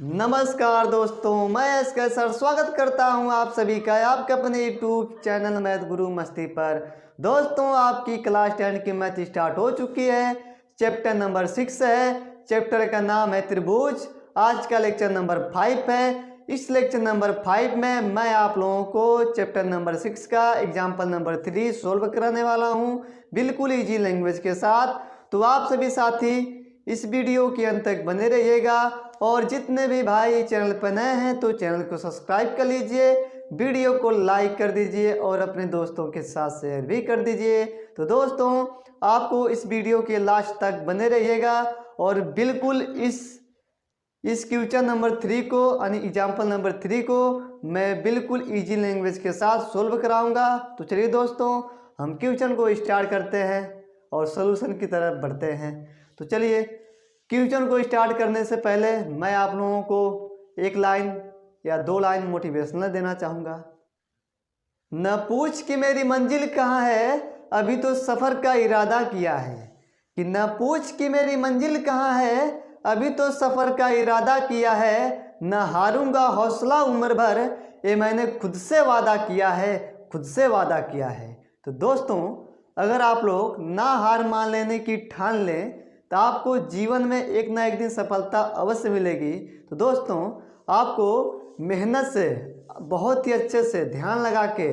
नमस्कार दोस्तों, मैं एसके सर स्वागत करता हूं आप सभी का आपके अपने यूट्यूब चैनल मैथ गुरु मस्ती पर। दोस्तों, आपकी क्लास 10 की मैथ स्टार्ट हो चुकी है। चैप्टर नंबर 6 है। चैप्टर का नाम है त्रिभुज। आज का लेक्चर नंबर 5 है। इस लेक्चर नंबर 5 में मैं आप लोगों को चैप्टर नंबर 6 का एग्जाम्पल नंबर 3 सोल्व कराने वाला हूँ, बिल्कुल ईजी लैंग्वेज के साथ। तो आप सभी साथी इस वीडियो के अंत तक बने रहिएगा और जितने भी भाई चैनल पर नए हैं तो चैनल को सब्सक्राइब कर लीजिए, वीडियो को लाइक कर दीजिए और अपने दोस्तों के साथ शेयर भी कर दीजिए। तो दोस्तों, आपको इस वीडियो के लास्ट तक बने रहिएगा और बिल्कुल इस क्वेश्चन नंबर 3 को यानी एग्जाम्पल नंबर 3 को मैं बिल्कुल इजी लैंग्वेज के साथ सोल्व कराऊंगा। तो चलिए दोस्तों, हम क्वेश्चन को स्टार्ट करते हैं और सॉल्यूशन की तरफ बढ़ते हैं। तो चलिए, क्वेश्चन को स्टार्ट करने से पहले मैं आप लोगों को एक लाइन या 2 लाइन मोटिवेशनल देना चाहूँगा। न पूछ कि मेरी मंजिल कहाँ है, अभी तो सफ़र का इरादा किया है। कि न पूछ कि मेरी मंजिल कहाँ है, अभी तो सफ़र का इरादा किया है। न हारूंगा हौसला उम्र भर, ये मैंने खुद से वादा किया है, खुद से वादा किया है। तो दोस्तों, अगर आप लोग ना हार मान लेने की ठान लें तो आपको जीवन में एक ना एक दिन सफलता अवश्य मिलेगी। तो दोस्तों, आपको मेहनत से बहुत ही अच्छे से ध्यान लगा के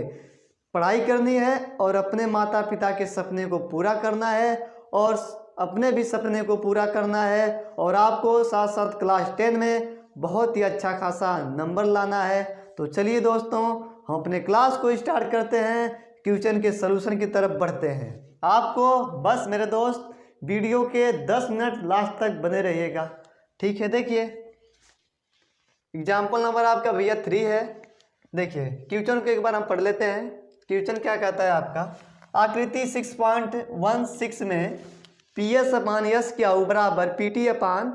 पढ़ाई करनी है और अपने माता पिता के सपने को पूरा करना है और अपने भी सपने को पूरा करना है और आपको साथ साथ क्लास 10 में बहुत ही अच्छा खासा नंबर लाना है। तो चलिए दोस्तों, हम अपने क्लास को स्टार्ट करते हैं, क्वेश्चन के सलूशन की तरफ बढ़ते हैं। आपको बस मेरे दोस्त वीडियो के 10 मिनट लास्ट तक बने रहिएगा, ठीक है। देखिए, एग्जाम्पल नंबर आपका भैया 3 है। देखिए, क्वेश्चन को एक बार हम पढ़ लेते हैं। क्वेश्चन क्या कहता है आपका, आकृति 6.16 में पी एस अपान यस क्या बराबर P T upon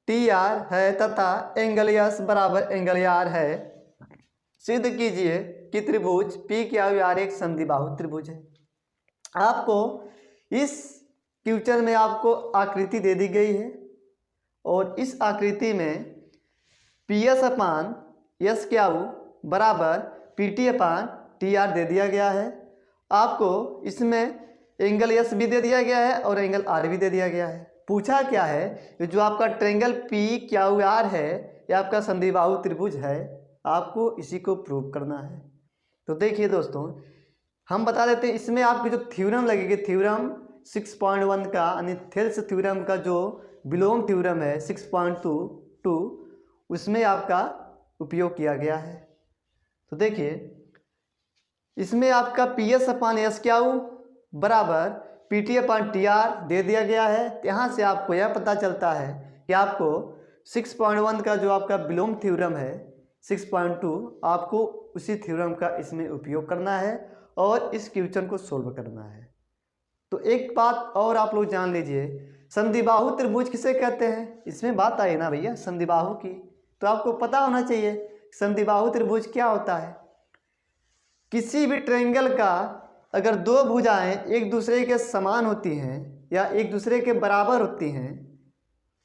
T are है तथा एंगल यस बराबर एंगल आर है। सिद्ध कीजिए कि त्रिभुज पी क्यू आर एक समद्विबाहु त्रिभुज है। आपको इस क्वेश्चन में आपको आकृति दे दी गई है और इस आकृति में P S upon S Q बराबर P T upon T R दे दिया गया है। आपको इसमें एंगल यस भी दे दिया गया है और एंगल आर भी दे दिया गया है। पूछा क्या है कि जो आपका ट्रायंगल पी क्यू आर है यह आपका समद्विबाहु त्रिभुज है, आपको इसी को प्रूव करना है। तो देखिए दोस्तों, हम बता देते हैं इसमें आपकी जो थ्योरम लगेगी, थ्योरम 6.1 का यानी थेल्स थ्योरम का जो विलोम थ्योरम है 6.2 उसमें आपका उपयोग किया गया है। तो देखिए, इसमें आपका P S upon S Q बराबर P T upon T R दे दिया गया है। यहाँ से आपको यह पता चलता है कि आपको 6.1 का जो आपका विलोम थ्योरम है 6.2 आपको उसी थ्योरम का इसमें उपयोग करना है और इस क्वेश्चन को सोल्व करना है। तो एक बात और आप लोग जान लीजिए, समद्विबाहु त्रिभुज किसे कहते हैं। इसमें बात आई ना भैया समद्विबाहु की, तो आपको पता होना चाहिए समद्विबाहु त्रिभुज क्या होता है। किसी भी ट्रायंगल का अगर 2 भुजाएं एक दूसरे के समान होती हैं या एक दूसरे के बराबर होती हैं,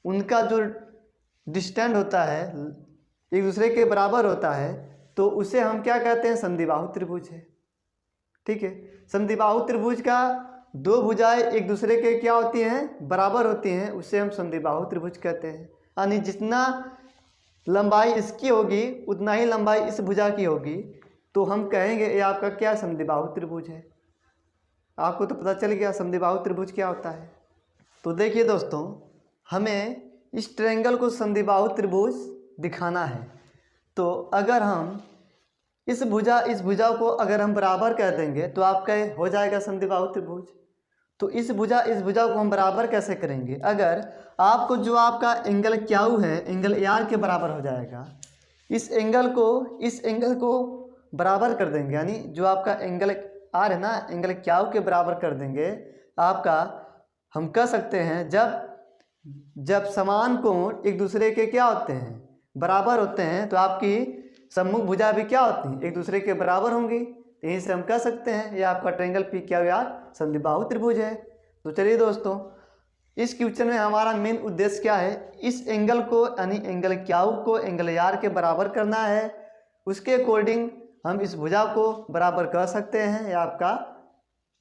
उनका जो डिस्टेंस होता है एक दूसरे के बराबर होता है, तो उसे हम क्या कहते हैं, समद्विबाहु त्रिभुज है। ठीक है, समद्विबाहु त्रिभुज का 2 भुजाएं एक दूसरे के क्या होती हैं, बराबर होती हैं, उसे हम समद्विबाहु त्रिभुज कहते हैं। यानी जितना लंबाई इसकी होगी उतना ही लंबाई इस भुजा की होगी, तो हम कहेंगे ये आपका क्या समद्विबाहु त्रिभुज है। आपको तो पता चल गया समद्विबाहु त्रिभुज क्या होता है। तो देखिए दोस्तों, हमें इस ट्रायंगल को समद्विबाहु त्रिभुज दिखाना है। तो अगर हम इस भुजा को अगर हम बराबर कर देंगे तो आपका हो जाएगा समद्विबाहु त्रिभुज। तो इस भुजा को हम बराबर कैसे करेंगे, अगर आपको जो आपका एंगल क्यू है एंगल आर के बराबर हो जाएगा, इस एंगल को बराबर कर देंगे, यानी जो आपका एंगल आर है ना एंगल क्यू के बराबर कर देंगे आपका। हम कह सकते हैं जब समान कोण एक दूसरे के क्या होते हैं, बराबर होते हैं, तो आपकी सम्मुख भुजा भी क्या होती हैं, एक दूसरे के बराबर होंगी। यहीं से हम कह सकते हैं ये आपका ट्रायंगल पी क्यू आर समद्विबाहु त्रिभुज है। तो चलिए दोस्तों, इस क्वेश्चन में हमारा मेन उद्देश्य क्या है, इस एंगल को यानी एंगल क्याऊ को एंगल आर के बराबर करना है। उसके अकॉर्डिंग हम इस भुजा को बराबर कर सकते हैं, या आपका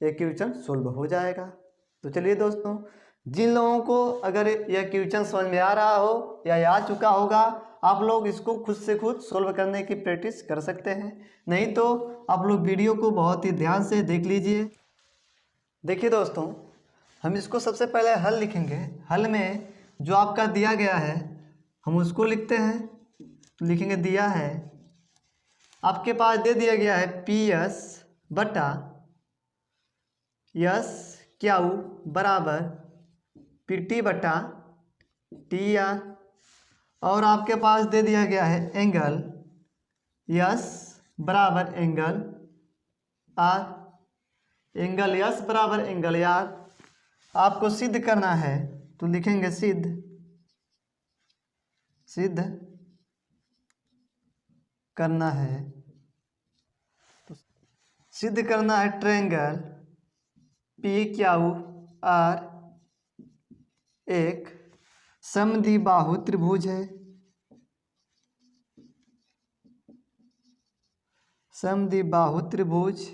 ये क्वेश्चन सोल्व हो जाएगा। तो चलिए दोस्तों, जिन लोगों को अगर यह क्वेश्चन समझ में आ रहा हो या आ चुका होगा, आप लोग इसको खुद से खुद सोल्व करने की प्रैक्टिस कर सकते हैं। नहीं तो आप लोग वीडियो को बहुत ही ध्यान से देख लीजिए। देखिए दोस्तों, हम इसको सबसे पहले हल लिखेंगे। हल में जो आपका दिया गया है हम उसको लिखते हैं। तो लिखेंगे दिया है, आपके पास दे दिया गया है पी एस बटा यस क्याऊ बराबर पी टी बटा टी आर, और आपके पास दे दिया गया है एंगल यस बराबर एंगल आर। एंगल यस बराबर एंगल आर आपको सिद्ध करना है। तो लिखेंगे सिद्ध करना है। तो सिद्ध करना है ट्रायंगल पी क्यू आर एक समद्विबाहु त्रिभुज है। समद्विबाहु त्रिभुज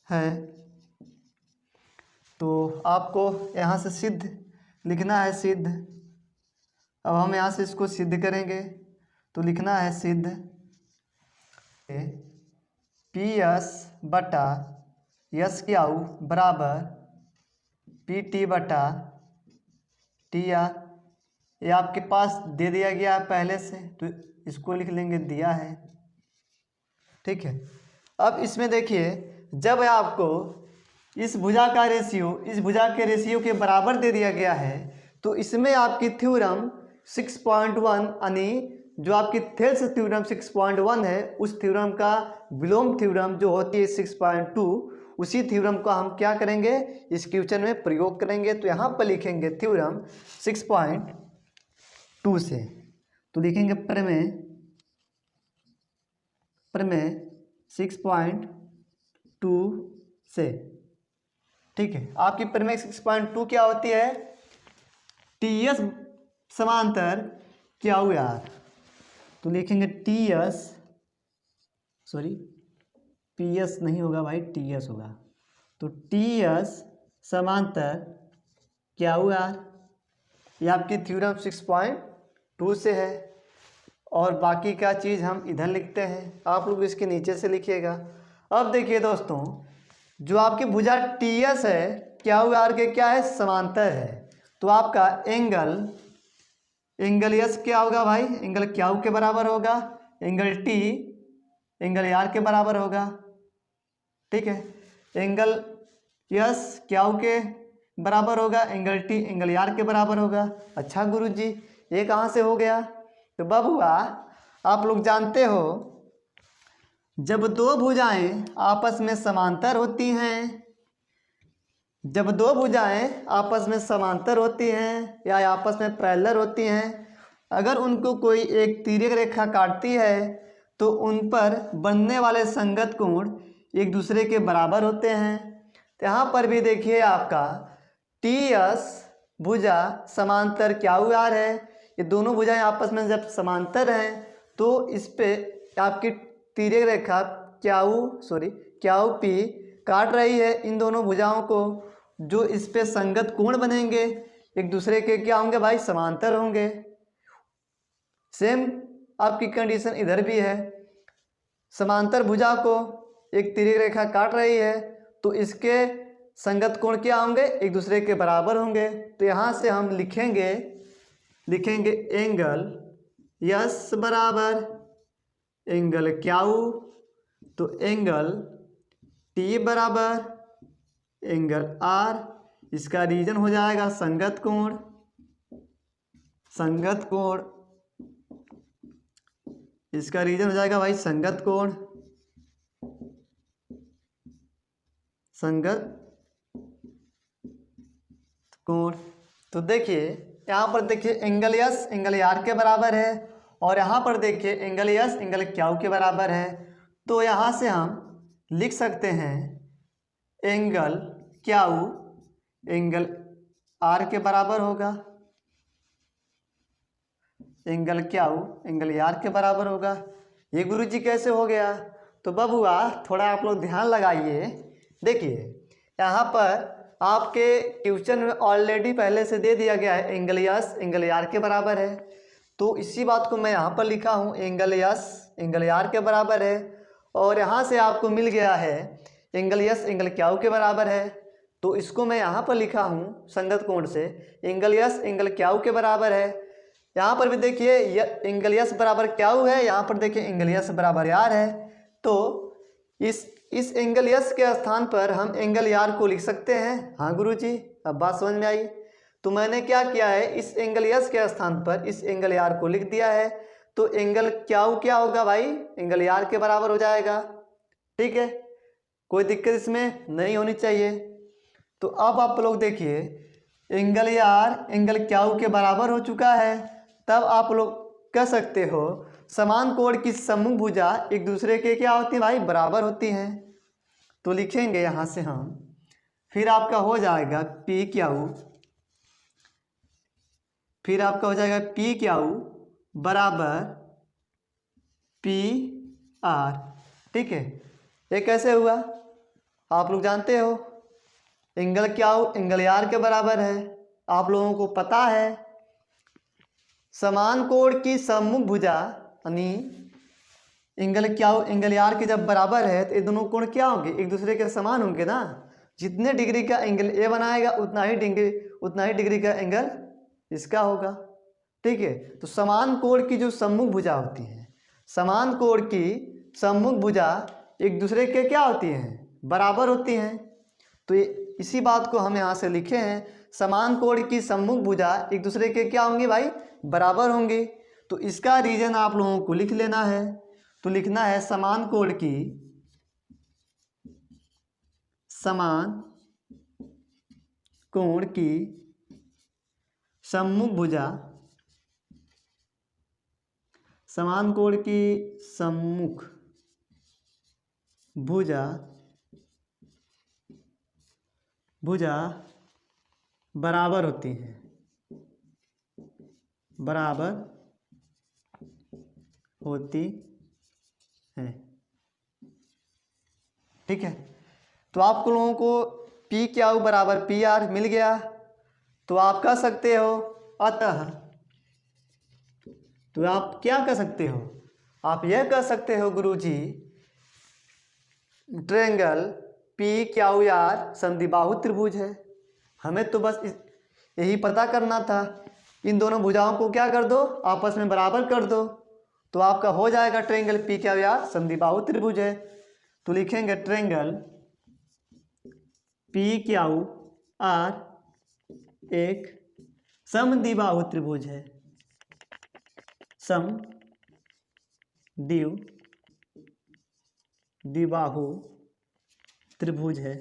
है। तो आपको यहाँ से सिद्ध लिखना है, सिद्ध। अब हम यहाँ से इसको सिद्ध करेंगे। तो लिखना है सिद्ध पी एस बटा यस क्यू बराबर पी टी बटा टी आर। ये आपके पास दे दिया गया है पहले से, तो इसको लिख लेंगे दिया है। ठीक है। अब इसमें देखिए, जब आपको इस भुजा का रेशियो इस भुजा के रेशियो के बराबर दे दिया गया है, तो इसमें आपकी थ्योरम 6.1 यानी जो आपकी थेल्स थ्योरम 6.1 है, उस थ्योरम का विलोम थ्योरम जो होती है 6.2, उसी थ्योरम को हम क्या करेंगे, इस क्वेश्चन में प्रयोग करेंगे। तो यहाँ पर लिखेंगे थ्योरम 6.2 से। तो लिखेंगे प्रमेय 6.2 से। ठीक है। आपकी प्रमेय 6.2 क्या होती है, टी एस समांतर क्यू आर। तो लिखेंगे पी एस नहीं होगा भाई, टी एस होगा। तो टी एस समांतर क्यू आर, ये आपकी थ्योरम 6.2 से है। और बाकी का चीज़ हम इधर लिखते हैं, आप लोग इसके नीचे से लिखिएगा। अब देखिए दोस्तों, जो आपकी भुजा टी एस है क्यू आर के क्या है, समांतर है। तो आपका एंगल यस क्या होगा भाई, एंगल क्यू के बराबर होगा, एंगल टी एंगल आर के बराबर होगा। ठीक है। एंगल यस क्यू के बराबर होगा, एंगल टी एंगल आर के बराबर होगा। अच्छा गुरुजी, ये कहाँ से हो गया? तो बबुआ, आप लोग जानते हो, जब दो भुजाएं आपस में समांतर होती हैं, जब दो भुजाएं आपस में समांतर होती हैं या आपस में पैरेलल होती हैं, अगर उनको कोई एक तिर्यक रेखा काटती है तो उन पर बनने वाले संगत कोण एक दूसरे के बराबर होते हैं। तो यहाँ पर भी देखिए, आपका टी एस भुजा समांतर क्यू आर है। ये दोनों भुजाएं आपस में जब समांतर हैं तो इस पे आपकी तिर्यक रेखा क्यू पी काट रही है इन दोनों भुजाओं को। जो इस पे संगत कोण बनेंगे एक दूसरे के क्या होंगे भाई, समांतर होंगे। सेम आपकी कंडीशन इधर भी है, समांतर भुजा को एक तिर्यक रेखा काट रही है तो इसके संगत कोण क्या होंगे, एक दूसरे के बराबर होंगे। तो यहाँ से हम लिखेंगे एंगल यस बराबर एंगल क्यू, तो एंगल टी बराबर एंगल आर, इसका रीजन हो जाएगा संगत कोण। इसका रीजन हो जाएगा भाई संगत कोण। तो देखिए, यहाँ पर देखिए एंगल यस एंगल आर के बराबर है, और यहाँ पर देखिए एंगल यस एंगल क्यू के बराबर है। तो यहाँ से हम लिख सकते हैं एंगल क्याउ एंगल आर के बराबर होगा, एंगल क्याउ एंगल आर के बराबर होगा। ये गुरुजी कैसे हो गया? तो बबुआ थोड़ा आप लोग ध्यान लगाइए। देखिए यहाँ पर आपके क्वेश्चन में ऑलरेडी पहले से दे दिया गया है एंगल यस एंगल आर के बराबर है, तो इसी बात को मैं यहाँ पर लिखा हूँ एंगल यस एंगल आर के बराबर है। और यहाँ से आपको मिल गया है एंगल यस एंगल क्याउ के बराबर है, तो इसको मैं यहाँ पर लिखा हूँ संगत कोण से एंगल यस एंगल क्याउ के बराबर है। यहाँ पर भी देखिए एंगल यस बराबर क्याउ है, यहाँ पर देखिए एंगल यस बराबर आर है। तो इस एंगल यस के स्थान पर हम एंगल आर को लिख सकते हैं। हाँ गुरुजी, अब बात समझ में आई। तो मैंने क्या किया है, इस एंगल यस के स्थान पर इस एंगल आर को लिख दिया है, तो एंगल क्याउ क्या होगा भाई, एंगल आर के बराबर हो जाएगा। ठीक है, कोई दिक्कत इसमें नहीं होनी चाहिए। तो अब आप लोग देखिए एंगल आर एंगल क्याउ के बराबर हो चुका है, तब आप लोग कह सकते हो समान कोण की सम्मुख भुजा एक दूसरे के क्या होती है भाई, बराबर होती हैं। तो लिखेंगे यहाँ से हम, फिर आपका हो जाएगा पी क्याउ, फिर आपका हो जाएगा पी क्याउ बराबर पी आर। ठीक है, ये कैसे हुआ आप लोग जानते हो, एंगल क्याउ एंगल आर के बराबर है। आप लोगों को पता है समान कोण की सम्मुख भुजा यानी एंगल क्याउ एंगल आर के जब बराबर है तो ये दोनों कोण क्या होंगे, एक दूसरे के समान होंगे ना। जितने डिग्री का एंगल ए बनाएगा उतना ही डिग्री का एंगल इसका होगा। ठीक है, तो समान कोण की जो सम्मुख भुजा होती है, समान कोण की सम्मुख भुजा एक दूसरे के क्या होती हैं, बराबर होती हैं। तो इसी बात को हम यहाँ से लिखे हैं, समान कोण की सम्मुख भुजा एक दूसरे के क्या होंगी भाई, बराबर होंगे। तो इसका रीजन आप लोगों को लिख लेना है। तो लिखना है समान कोण की सम्मुख भुजा, समान कोण की सम्मुख भुजा बराबर होती हैं, बराबर होती है। ठीक है, तो आप लोगों को पी क्याउ बराबर पी आर मिल गया। तो आप कह सकते हो अतः, तो आप क्या कह सकते हो, आप यह कह सकते हो गुरुजी ट्रायंगल पी क्याउ आर समद्विबाहु त्रिभुज है। हमें तो बस यही पता करना था, इन दोनों भुजाओं को क्या कर दो, आपस में बराबर कर दो, तो आपका हो जाएगा ट्रायंगल पी क्याउ आर समद्विबाहु त्रिभुज है। तो लिखेंगे ट्रायंगल पी क्याउ आर एक समद्विबाहु त्रिभुज है, समद्विबाहु त्रिभुज है,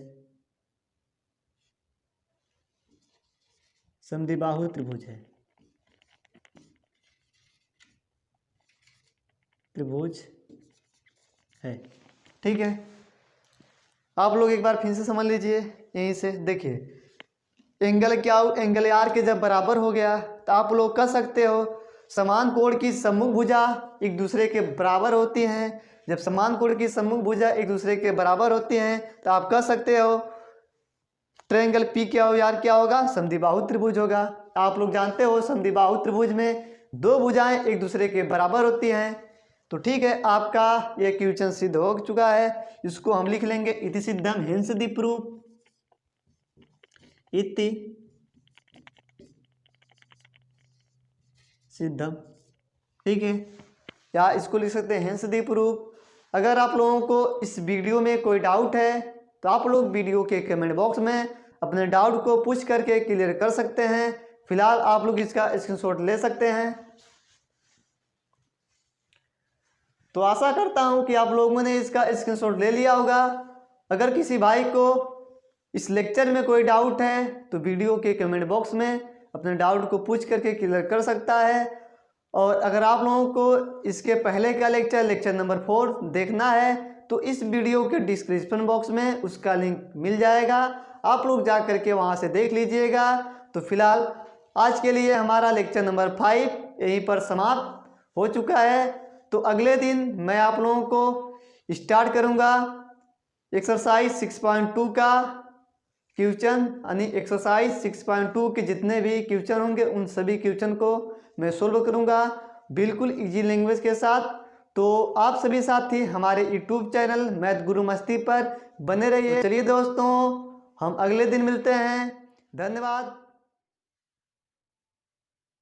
समद्विबाहु त्रिभुज है, त्रिभुज है। ठीक है, आप लोग एक बार फिर से समझ लीजिए यहीं से। देखिए एंगल क्याउ एंगल आर के जब बराबर हो गया तो आप लोग कह सकते हो समान कोण की सम्मुख भुजा एक दूसरे के बराबर होती हैं। जब समान कोण की सम्मुख भुजा एक दूसरे के बराबर होती हैं तो आप कह सकते हो ट्रायंगल पी क्याउ आर क्या होगा, समद्विबाहु त्रिभुज होगा। आप लोग जानते हो समद्विबाहु त्रिभुज में दो भुजाएं एक दूसरे के बराबर होती हैं। तो ठीक है, आपका यह क्वेश्चन सिद्ध हो चुका है। इसको हम लिख लेंगे इति सिद्धम हिंस द प्रूफ, इति सिद्धम। ठीक है, या इसको लिख सकते हैं हेंस द प्रूफ। अगर आप लोगों को इस वीडियो में कोई डाउट है तो आप लोग वीडियो के कमेंट बॉक्स में अपने डाउट को पूछ करके क्लियर कर सकते हैं। फिलहाल आप लोग इसका स्क्रीनशॉट ले सकते हैं। तो आशा करता हूं कि आप लोगों ने इसका स्क्रीनशॉट ले लिया होगा। अगर किसी भाई को इस लेक्चर में कोई डाउट है तो वीडियो के कमेंट बॉक्स में अपने डाउट को पूछ करके क्लियर कर सकता है। और अगर आप लोगों को इसके पहले का लेक्चर नंबर 4 देखना है तो इस वीडियो के डिस्क्रिप्शन बॉक्स में उसका लिंक मिल जाएगा। आप लोग जा करके वहाँ से देख लीजिएगा। तो फिलहाल आज के लिए हमारा लेक्चर नंबर 5 यहीं पर समाप्त हो चुका है। तो अगले दिन मैं आप लोगों को स्टार्ट करूँगा एक्सरसाइज 6.2 का क्वेश्चन, यानी एक्सरसाइज 6.2 के जितने भी क्वेश्चन होंगे उन सभी क्वेश्चन को मैं सोल्व करूँगा बिल्कुल इजी लैंग्वेज के साथ। तो आप सभी साथी हमारे यूट्यूब चैनल मैथ गुरु मस्ती पर बने रहिए। चलिए दोस्तों, हम अगले दिन मिलते हैं। धन्यवाद।